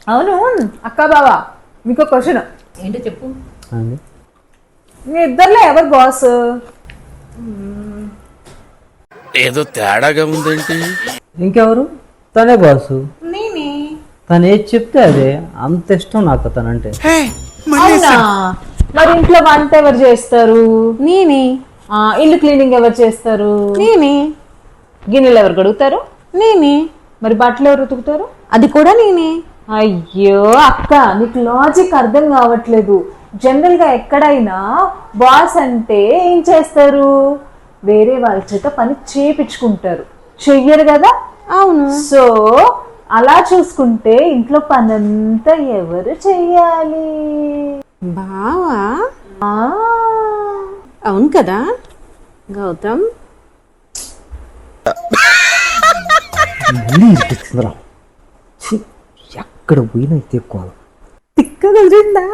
అవును అక్క బావా, మీకు క్వశ్చన్. ఏంటో చెప్పు. మీ ఇద్దరులో ఎవరు బాస్? ఏదో తేడాగా ఉందేంటి? ఇంకెవరు? తనే బాసు. నేనే. తను ఏది చెప్తే అదే. అంత ఇష్టం నాకు తనంటే. అవునా? మరి ఇంట్లో వంట ఎవరు చేస్తారు? నేనే. ఇల్లు క్లీనింగ్ ఎవరు చేస్తారు? నేనే. గిన్నెలు ఎవరు కడుగుతారు? నేనే. మరి బట్టలు ఎవరు ఉతుకుతారు? అది కూడా నేనే. అయ్యో అక్క, నీకు లాజిక్ అర్థం కావట్లేదు. జనరల్ గా ఎక్కడైనా బాస్ అంటే ఏం చేస్తారు? వేరే వాళ్ళ చేత పని చేపించుకుంటారు, చెయ్యరు కదా? అవును. సో అలా చూసుకుంటే ఇంట్లో పనంతా ఎవరు చెయ్యాలి? బావా. ఆ, అవును కదా గౌతమ్. మళ్ళీ ఇరికిస్తుందిరా. ఛీ, ఎక్కడ పోయినా ఎక్కువ తిక్క కుదిరిందా?